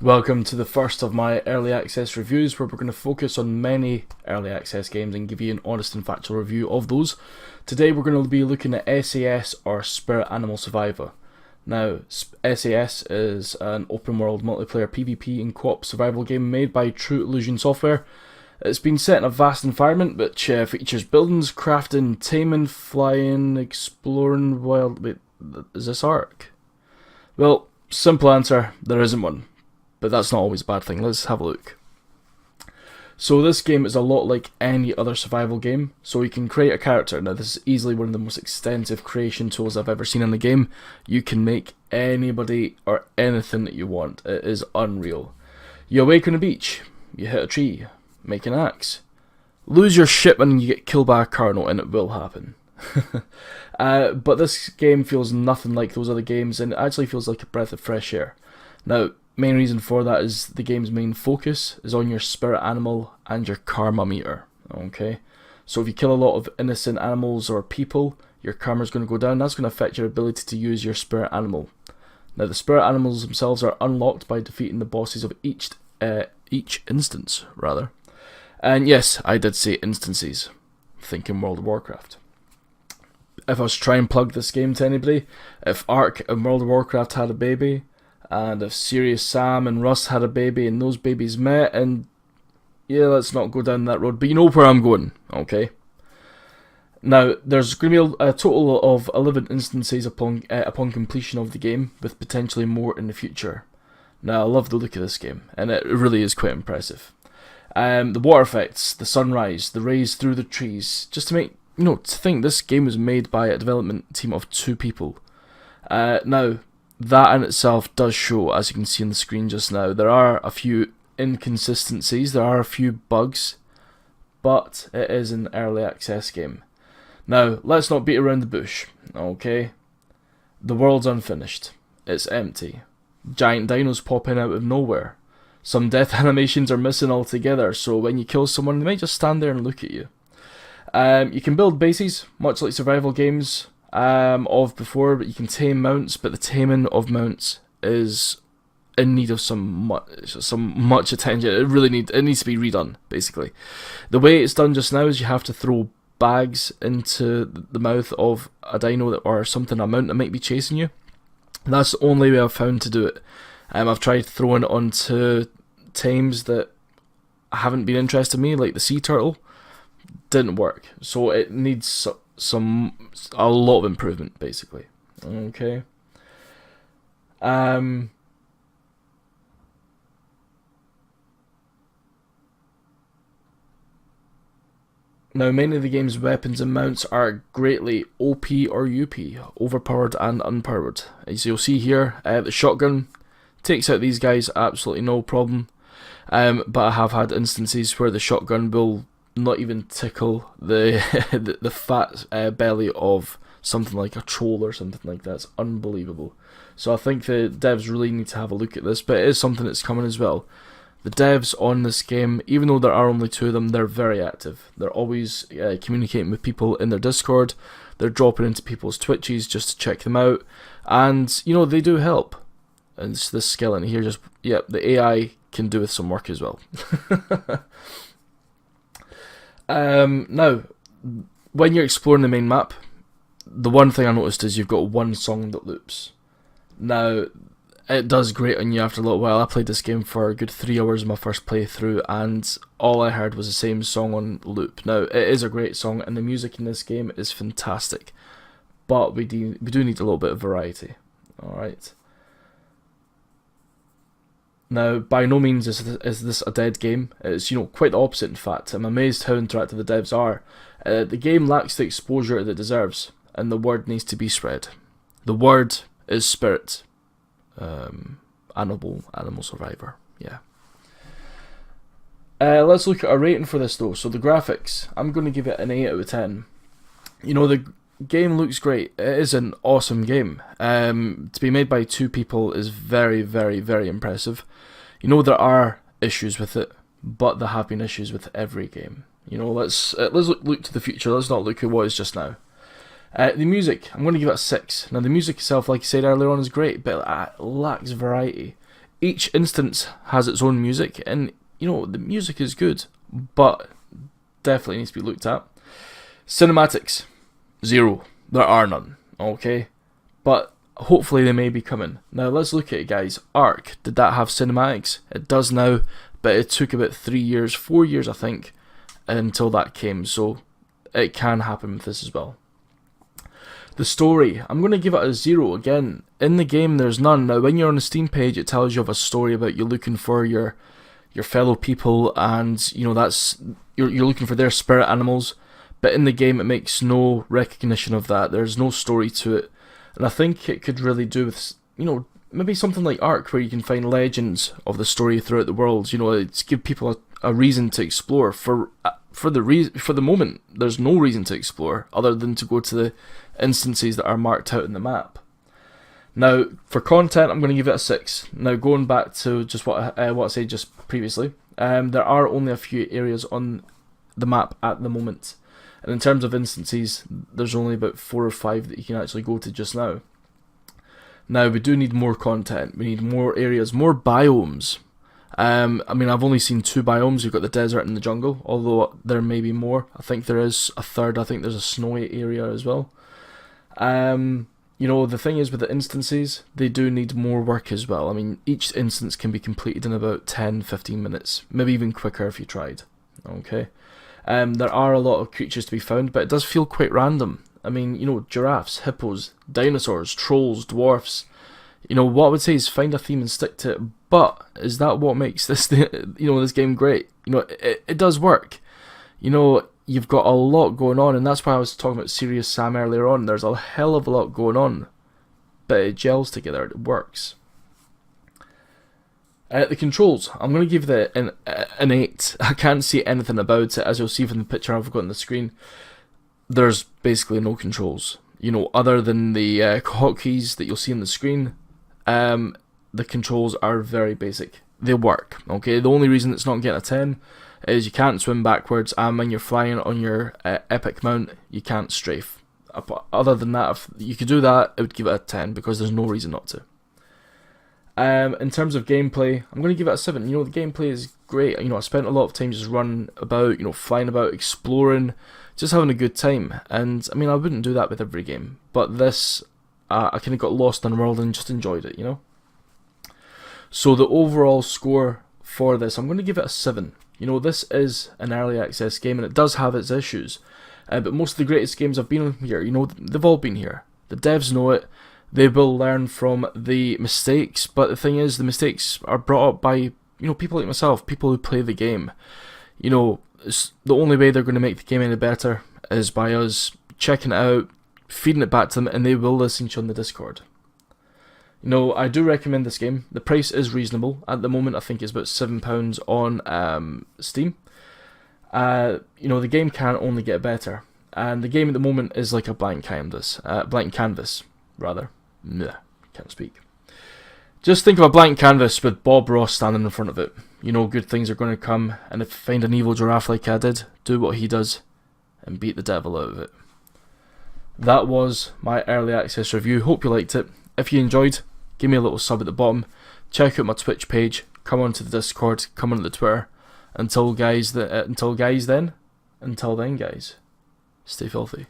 Welcome to the first of my early access reviews, where we're going to focus on many early access games and give you an honest and factual review of those. Today we're going to be looking at SAS, or Spirit Animal Survivor. Now, SAS is an open world multiplayer PvP and co-op survival game made by True Illusion Software. It's been set in a vast environment which features buildings, crafting, taming, flying, exploring wild... Wait, is this Ark? Well, simple answer, there isn't one. But that's not always a bad thing. Let's have a look. So this game is a lot like any other survival game. So you can create a character. Now this is easily one of the most extensive creation tools I've ever seen in the game. You can make anybody or anything that you want. It is unreal. You awake on a beach. You hit a tree. Make an axe. Lose your ship and you get killed by a cardinal, and it will happen. But this game feels nothing like those other games, and it actually feels like a breath of fresh air. Now, main reason for that is the game's main focus is on your spirit animal and your karma meter. Okay, so if you kill a lot of innocent animals or people, your karma is going to go down. That's going to affect your ability to use your spirit animal. Now, the spirit animals themselves are unlocked by defeating the bosses of each instance, rather. And yes, I did say instances. Thinking World of Warcraft. If I was to try and plug this game to anybody, if Ark and World of Warcraft had a baby, and if Serious Sam and Russ had a baby and those babies met, and yeah, let's not go down that road, but you know where I'm going, okay? Now, there's going to be a total of 11 instances upon completion of the game, with potentially more in the future. Now, I love the look of this game, and it really is quite impressive. The water effects, the sunrise, the rays through the trees, just to make, to think this game was made by a development team of 2 people. Now, that in itself does show, as you can see on the screen just now, there are a few inconsistencies, there are a few bugs, but it is an early access game. Now, let's not beat around the bush, okay? The world's unfinished. It's empty. Giant dinos popping out of nowhere. Some death animations are missing altogether, so when you kill someone, they might just stand there and look at you. You can build bases, much like survival games of before, but you can tame mounts, but the taming of mounts is in need of some much attention. It needs to be redone, basically. The way it's done just now is you have to throw bags into the mouth of a dino or something, a mount that might be chasing you. That's the only way I've found to do it. I've tried throwing it onto tames that haven't been interested in me, like the sea turtle. Didn't work, so it needs a lot of improvement, basically. Okay. Now, many of the game's weapons and mounts are greatly OP or UP, overpowered and unpowered. As you'll see here, the shotgun takes out these guys absolutely no problem. But I have had instances where the shotgun will not even tickle the the fat belly of something like a troll or something like that. It's unbelievable. So I think the devs really need to have a look at this, but it is something that's coming as well. The devs on this game, even though there are only 2 of them, they're very active. They're always communicating with people in their Discord. They're dropping into people's Twitches just to check them out, and they do help. And it's this skill in here, the AI can do with some work as well. Now, when you're exploring the main map, the one thing I noticed is you've got one song that loops. Now, it does grate on you after a little while. I played this game for a good 3 hours in my first playthrough, and all I heard was the same song on loop. Now, it is a great song, and the music in this game is fantastic, but we do need a little bit of variety. Alright. Now, by no means is this a dead game. It's quite the opposite, in fact. I'm amazed how interactive the devs are. The game lacks the exposure that it deserves, and the word needs to be spread. The word is Spirit. Animal Survivor. Yeah. Let's look at a rating for this though. So the graphics, I'm going to give it an 8 out of 10. The game looks great. It is an awesome game. To be made by 2 people is very, very, very impressive. There are issues with it, but there have been issues with every game. Let's look to the future. Let's not look at what is just now. The music, I'm going to give it a 6. Now the music itself, like I said earlier on, is great, but it lacks variety. each instance has its own music, and you know, the music is good, but definitely needs to be looked at. Cinematics, 0. There are none, okay? But hopefully they may be coming. Now let's look at it, guys. Ark, did that have cinematics? It does now, but it took about 3 years, 4 years I think, until that came, so it can happen with this as well. The story, I'm going to give it a 0 again. In the game there's none. Now when you're on the Steam page it tells you of a story about you looking for your fellow people, and you know that's you're looking for their spirit animals, but in the game it makes no recognition of that. There's no story to it, and I think it could really do with, you know, maybe something like Ark where you can find legends of the story throughout the world. You know, it's give people a reason to explore. For the moment there's no reason to explore other than to go to the instances that are marked out in the map. Now for content I'm going to give it a 6. Now going back to just what I said just previously, there are only a few areas on the map at the moment, and in terms of instances there's only about 4 or 5 that you can actually go to just now. Now we do need more content, we need more areas, more biomes. I mean, I've only seen 2 biomes. You've got the desert and the jungle, although there may be more. I think there is a third. I think there's a snowy area as well. You know, the thing is with the instances, they do need more work as well. I mean, each instance can be completed in about 10-15 minutes, maybe even quicker if you tried. Okay. There are a lot of creatures to be found, but it does feel quite random. I mean, you know, giraffes, hippos, dinosaurs, trolls, dwarfs. You know, what I would say is find a theme and stick to it, but is that what makes this, this game great? You know, it does work. You know, you've got a lot going on, and that's why I was talking about Serious Sam earlier on. There's a hell of a lot going on, but it gels together, it works. The controls, I'm going to give it an 8. I can't see anything about it, as you'll see from the picture I've got on the screen. There's basically no controls, you know, other than the hotkeys that you'll see on the screen. The controls are very basic. They work, okay? The only reason it's not getting a 10 is you can't swim backwards, and when you're flying on your epic mount, you can't strafe. Other than that, if you could do that, I would give it a 10, because there's no reason not to. In terms of gameplay, I'm going to give it a 7. You know, the gameplay is great. You know, I spent a lot of time just running about, you know, flying about, exploring, just having a good time. And, I mean, I wouldn't do that with every game, but this, I kind of got lost in the world and just enjoyed it, you know? So the overall score for this, I'm going to give it a 7. You know, this is an early access game, and it does have its issues. But most of the greatest games have been here. You know, they've all been here. The devs know it. They will learn from the mistakes, but the thing is, the mistakes are brought up by, you know, people like myself, people who play the game. You know, the only way they're going to make the game any better is by us checking it out, feeding it back to them, and they will listen to you on the Discord. You know, I do recommend this game. The price is reasonable. At the moment, I think it's about £7 on Steam. You know, the game can only get better, and the game at the moment is like a blank canvas, rather. Nah, can't speak. Just think of a blank canvas with Bob Ross standing in front of it. You know, good things are going to come, and if you find an evil giraffe like I did, do what he does, and beat the devil out of it. That was my early access review. Hope you liked it. If you enjoyed, give me a little sub at the bottom. Check out my Twitch page. Come onto the Discord. Come onto the Twitter. Until then, guys, stay filthy.